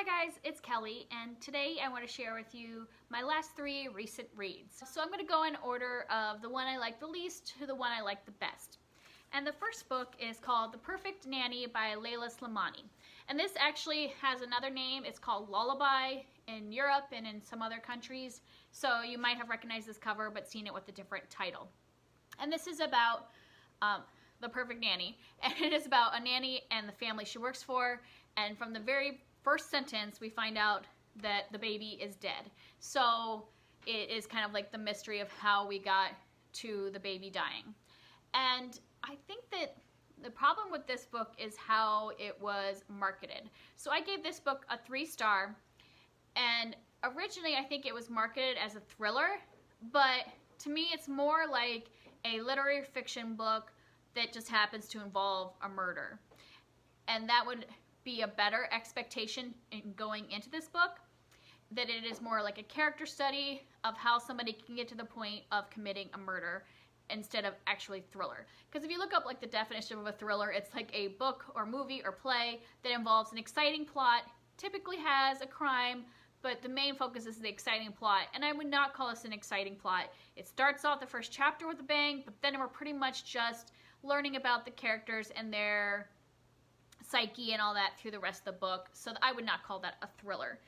Hi guys, it's Kelly, and today I want to share with you my last 3 recent reads. So I'm going to go in order of the one I like the least to the one I like the best. And the first book is called The Perfect Nanny by Leila Slimani. And this actually has another name. It's called Lullaby in Europe and in some other countries. So you might have recognized this cover but seen it with a different title. And this is about the perfect nanny. And it is about a nanny and the family she works for. And from the very first sentence, we find out that the baby is dead. So it is kind of like the mystery of how we got to the baby dying. And I think that the problem with this book is how it was marketed. So I gave this book a 3-star, and originally I think it was marketed as a thriller, but to me it's more like a literary fiction book that just happens to involve a murder. And that would be a better expectation in going into this book, that it is more like a character study of how somebody can get to the point of committing a murder instead of actually thriller. Because if you look up like the definition of a thriller, it's like a book or movie or play that involves an exciting plot, typically has a crime, but the main focus is the exciting plot. And I would not call this an exciting plot. It starts off the first chapter with a bang, but then we're pretty much just learning about the characters and their psyche and all that through the rest of the book. So I would not call that a thriller.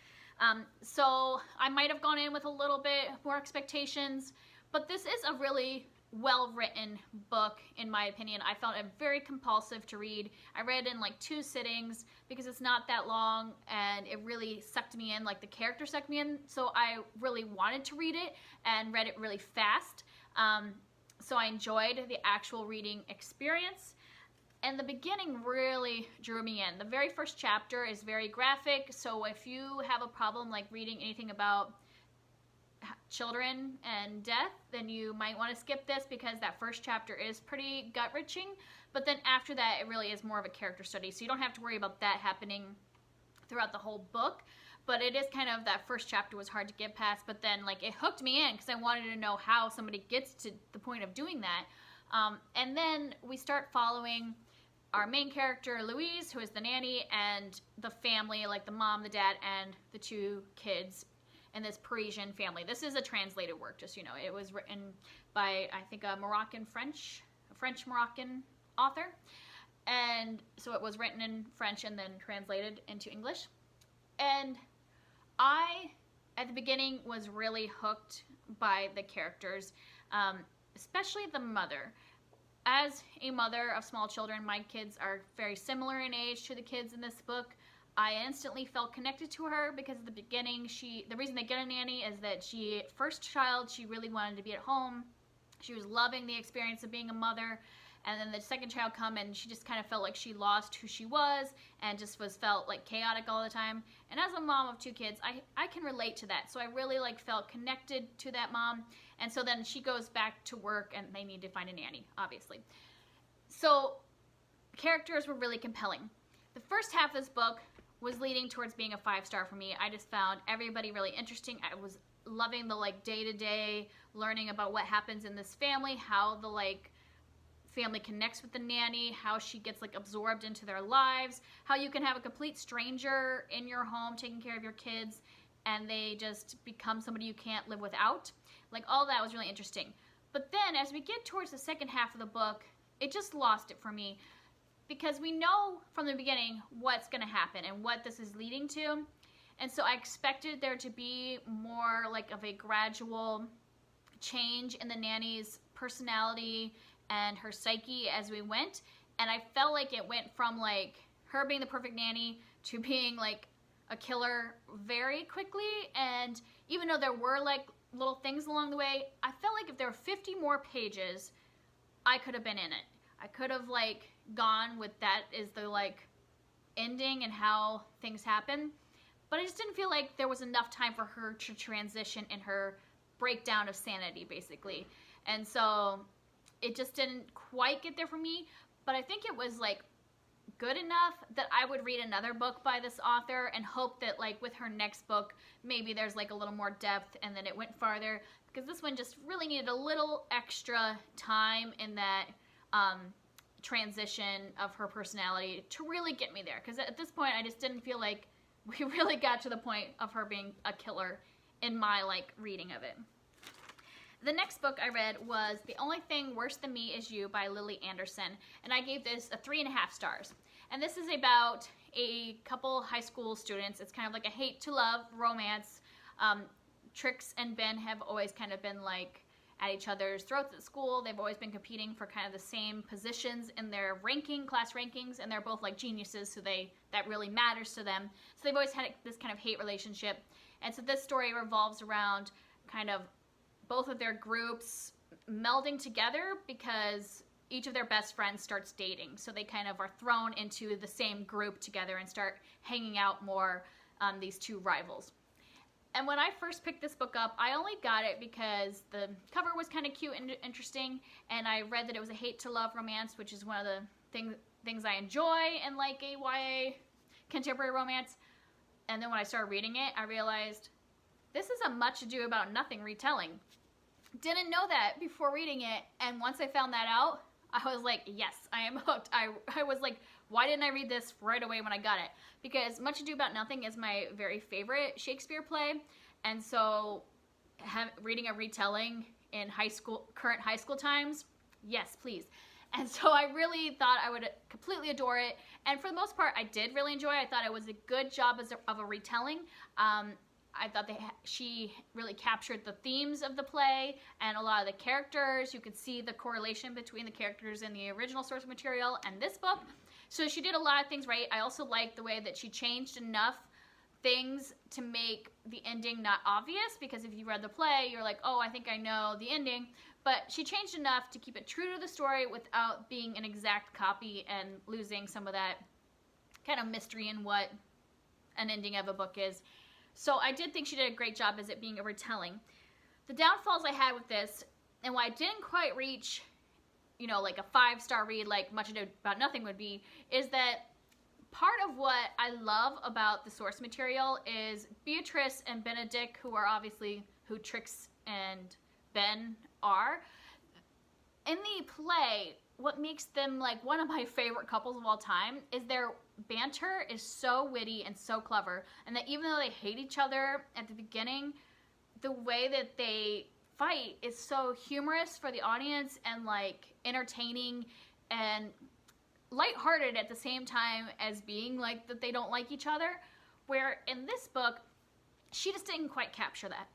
So I might have gone in with a little bit more expectations, but this is a really well-written book, in my opinion. I found it very compulsive to read. I read it in like 2 sittings because it's not that long, and it really sucked me in, like the character sucked me in, so I really wanted to read it and read it really fast. So I enjoyed the actual reading experience, and the beginning really drew me in. The very first chapter is very graphic, so if you have a problem like reading anything about children and death, then you might want to skip this, because that first chapter is pretty gut-wrenching, but then after that it really is more of a character study, so you don't have to worry about that happening throughout the whole book. But it is kind of, that first chapter was hard to get past, but then like it hooked me in because I wanted to know how somebody gets to the point of doing that. And then we start following our main character Louise, who is the nanny, and the family, like the mom, the dad, and the 2 kids in this Parisian family. This is a translated work, just so you know. It was written by, I think, a French-Moroccan author. And so it was written in French and then translated into English. And I, at the beginning, was really hooked by the characters, especially the mother. As a mother of small children, my kids are very similar in age to the kids in this book. I instantly felt connected to her because at the beginning, the reason they get a nanny is that first child, she really wanted to be at home. She was loving the experience of being a mother. And then the second child come, and she just kind of felt like she lost who she was and just felt like chaotic all the time. And as a mom of 2 kids, I can relate to that. So I really felt connected to that mom. And so then she goes back to work and they need to find a nanny, obviously. So characters were really compelling. The first half of this book was leading towards being a 5-star for me. I just found everybody really interesting. I was loving the day-to-day learning about what happens in this family, how the family connects with the nanny, how she gets absorbed into their lives, how you can have a complete stranger in your home taking care of your kids and they just become somebody you can't live without. All that was really interesting. But then as we get towards the second half of the book, it just lost it for me, because we know from the beginning what's going to happen and what this is leading to. And so I expected there to be more of a gradual change in the nanny's personality and her psyche as we went, and I felt like it went from her being the perfect nanny to being a killer very quickly. And even though there were little things along the way, I felt like if there were 50 more pages, I could have been in it. I could have gone with that as the ending and how things happen, but I just didn't feel like there was enough time for her to transition in her breakdown of sanity, basically. And so it just didn't quite get there for me, but I think it was good enough that I would read another book by this author and hope that with her next book, maybe there's a little more depth and then it went farther, because this one just really needed a little extra time in that transition of her personality to really get me there. Because at this point, I just didn't feel like we really got to the point of her being a killer in my like reading of it. The next book I read was The Only Thing Worse Than Me Is You by Lily Anderson, and I gave this a 3.5 stars. And this is about a couple high school students. It's kind of like a hate to love romance. Trix and Ben have always kind of been like at each other's throats at school. They've always been competing for kind of the same positions in their class rankings, and they're both like geniuses, so that really matters to them. So they've always had this kind of hate relationship. And so this story revolves around kind of both of their groups melding together because each of their best friends starts dating. So they kind of are thrown into the same group together and start hanging out more, these two rivals. And when I first picked this book up, I only got it because the cover was kind of cute and interesting, and I read that it was a hate to love romance, which is one of the things I enjoy in like a YA contemporary romance. And then when I started reading it, I realized this is a Much Ado About Nothing retelling. Didn't know that before reading it, and once I found that out, I was like, yes, I am hooked. I was like, why didn't I read this right away when I got it? Because Much Ado About Nothing is my very favorite Shakespeare play, and so reading a retelling in current high school times, yes, please. And so I really thought I would completely adore it, and for the most part, I did really enjoy it. I thought it was a good job of a retelling. I thought she really captured the themes of the play and a lot of the characters. You could see the correlation between the characters in the original source material and this book. So she did a lot of things right. I also liked the way that she changed enough things to make the ending not obvious, because if you read the play, you're like, oh, I think I know the ending. But she changed enough to keep it true to the story without being an exact copy and losing some of that kind of mystery in what an ending of a book is. So I did think she did a great job as it being a retelling. The downfalls I had with this, and why I didn't quite reach, you know, like a 5-star read like Much Ado About Nothing would be, is that part of what I love about the source material is Beatrice and Benedict, who are obviously who Trix and Ben are. In the play, what makes them like one of my favorite couples of all time is their banter is so witty and so clever, and that even though they hate each other at the beginning, the way that they fight is so humorous for the audience and like entertaining and lighthearted at the same time as being like that they don't like each other, where in this book she just didn't quite capture that.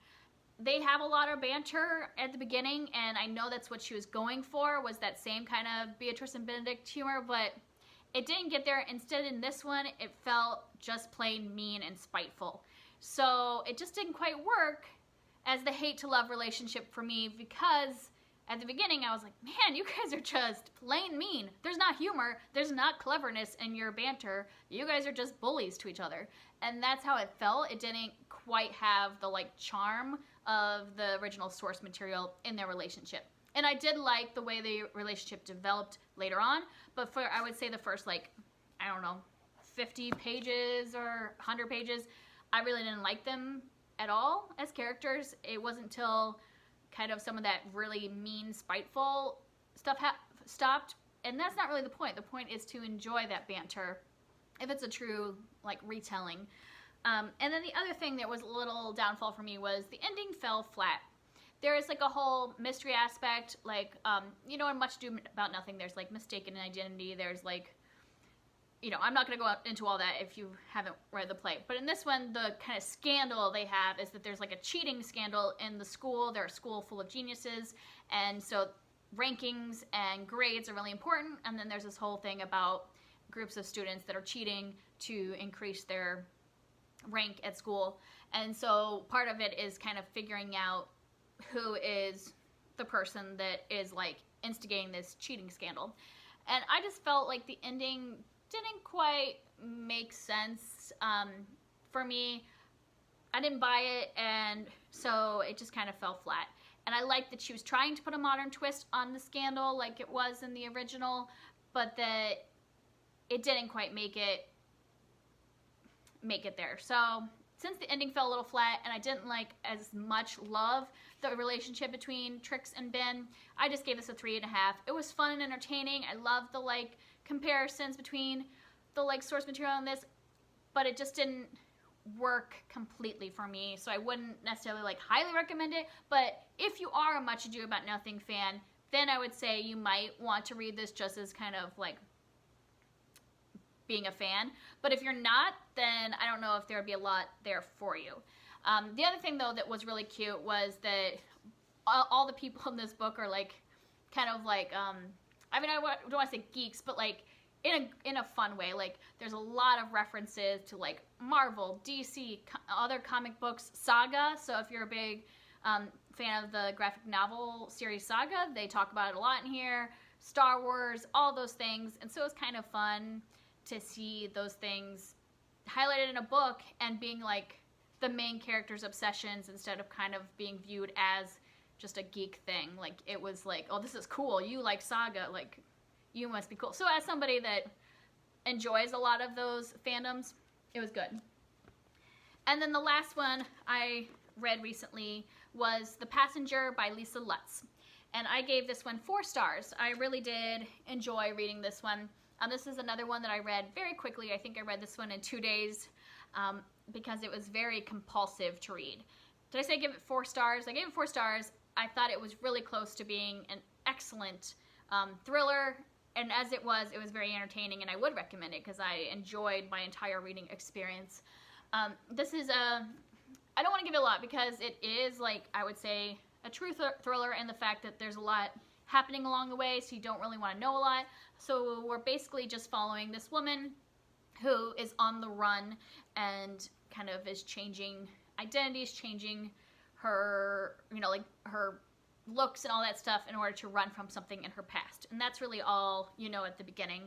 They have a lot of banter at the beginning, and I know that's what she was going for, was that same kind of Beatrice and Benedict humor, but it didn't get there. Instead, in this one, it felt just plain mean and spiteful. So it just didn't quite work as the hate-to-love relationship for me, because at the beginning I was like, man, you guys are just plain mean. There's not humor. There's not cleverness in your banter. You guys are just bullies to each other. And that's how it felt. It didn't quite have the like charm of the original source material in their relationship. And I did like the way the relationship developed later on, but for, I would say the first, like, I don't know, 50 pages or 100 pages, I really didn't like them at all as characters. It wasn't until kind of some of that really mean, spiteful stuff stopped, and that's not really the point. The point is to enjoy that banter if it's a true, like, retelling. And then the other thing that was a little downfall for me was the ending fell flat. There is like a whole mystery aspect, like, you know, in Much Ado About Nothing, there's like mistaken identity, there's like, you know, I'm not going to go into all that if you haven't read the play. But in this one, the kind of scandal they have is that there's like a cheating scandal in the school. They're a school full of geniuses, and so rankings and grades are really important. And then there's this whole thing about groups of students that are cheating to increase their rank at school. And so part of it is kind of figuring out who is the person that is like instigating this cheating scandal. And I just felt like the ending didn't quite make sense for me. I didn't buy it, and so it just kind of fell flat. And I liked that she was trying to put a modern twist on the scandal like it was in the original, but that it didn't quite make it there. So since the ending fell a little flat and I didn't like as much love the relationship between Trix and Ben, I just gave this a 3.5. It was fun and entertaining. I loved the like comparisons between the like source material and this, but it just didn't work completely for me, so I wouldn't necessarily like highly recommend it. But if you are a Much Ado About Nothing fan, then I would say you might want to read this just as kind of like being a fan. But if you're not, then I don't know if there would be a lot there for you. The other thing though that was really cute was that all the people in this book are like kind of like I mean, I don't want to say geeks, but like in a fun way. Like there's a lot of references to like Marvel, DC, other comic books, Saga. So if you're a big fan of the graphic novel series Saga, they talk about it a lot in here. Star Wars, all those things. And so it's kind of fun to see those things highlighted in a book and being like the main character's obsessions instead of kind of being viewed as just a geek thing. Like it was like, oh, this is cool. You like Saga, like you must be cool. So as somebody that enjoys a lot of those fandoms, it was good. And then the last one I read recently was The Passenger by Lisa Lutz. And I gave this one 4 stars. I really did enjoy reading this one. This is another one that I read very quickly. I think I read this one in 2 days because it was very compulsive to read. Did I say give it 4 stars? I gave it 4 stars. I thought it was really close to being an excellent thriller. And as it was very entertaining, and I would recommend it because I enjoyed my entire reading experience. This is I don't want to give it a lot because it is, like, I would say, a true thriller in the fact that there's a lot happening along the way, so you don't really want to know a lot. So we're basically just following this woman who is on the run and kind of is changing identities, changing her, you know, like her looks and all that stuff in order to run from something in her past. And that's really all you know at the beginning.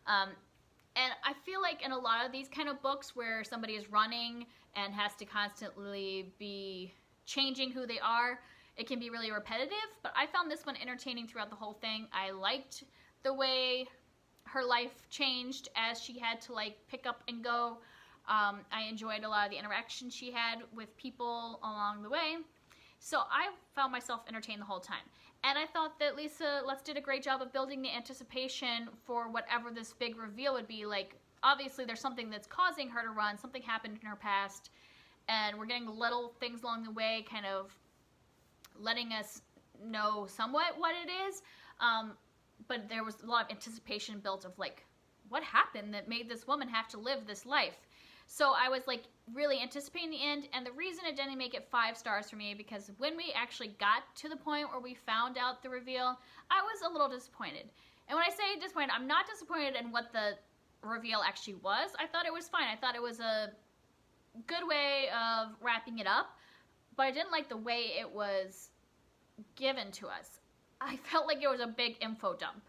And I feel like in a lot of these kind of books where somebody is running and has to constantly be changing who they are, it can be really repetitive, but I found this one entertaining throughout the whole thing. I liked the way her life changed as she had to like pick up and go. I enjoyed a lot of the interaction she had with people along the way. So I found myself entertained the whole time. And I thought that Lisa Lutz did a great job of building the anticipation for whatever this big reveal would be. Like, obviously there's something that's causing her to run, something happened in her past, and we're getting little things along the way, kind of letting us know somewhat what it is. But there was a lot of anticipation built of like, what happened that made this woman have to live this life? So I was like really anticipating the end, and the reason it didn't make it 5 stars for me because when we actually got to the point where we found out the reveal, I was a little disappointed. And when I say disappointed, I'm not disappointed in what the reveal actually was. I thought it was fine. I thought it was a good way of wrapping it up, but I didn't like the way it was given to us. I felt like it was a big info dump.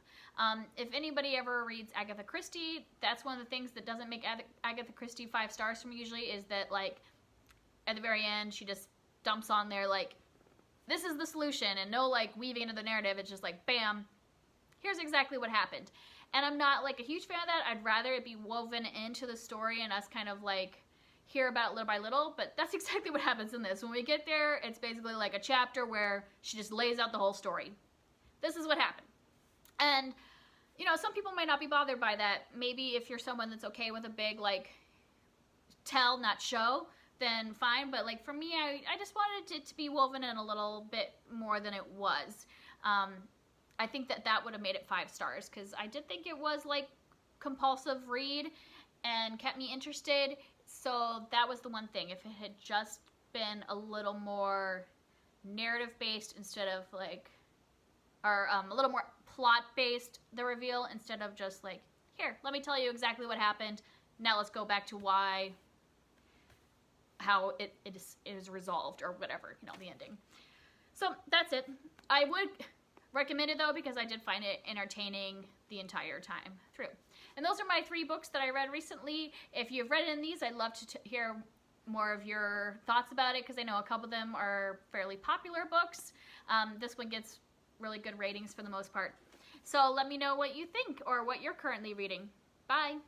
If anybody ever reads Agatha Christie, that's one of the things that doesn't make Agatha Christie 5 stars for me usually, is that like at the very end she just dumps on there like, this is the solution, and no like weaving into the narrative. It's just like, bam, here's exactly what happened. And I'm not like a huge fan of that. I'd rather it be woven into the story and us kind of like hear about it little by little, but that's exactly what happens in this. When we get there, it's basically like a chapter where she just lays out the whole story. This is what happened. And, you know, some people might not be bothered by that. Maybe if you're someone that's okay with a big, like, tell, not show, then fine. But, like, for me, I just wanted it to be woven in a little bit more than it was. I think that would have made it 5 stars, because I did think it was, like, compulsive read and kept me interested. So that was the one thing. If it had just been a little more narrative-based instead of, like, or a little more plot-based, the reveal, instead of just like, here, let me tell you exactly what happened. Now let's go back to how it is resolved, or whatever, you know, the ending. So that's it. I would recommend it though, because I did find it entertaining the entire time through. And those are my 3 books that I read recently. If you've read any of these, I'd love to hear more of your thoughts about it, because I know a couple of them are fairly popular books. This one gets really good ratings for the most part. So let me know what you think or what you're currently reading. Bye!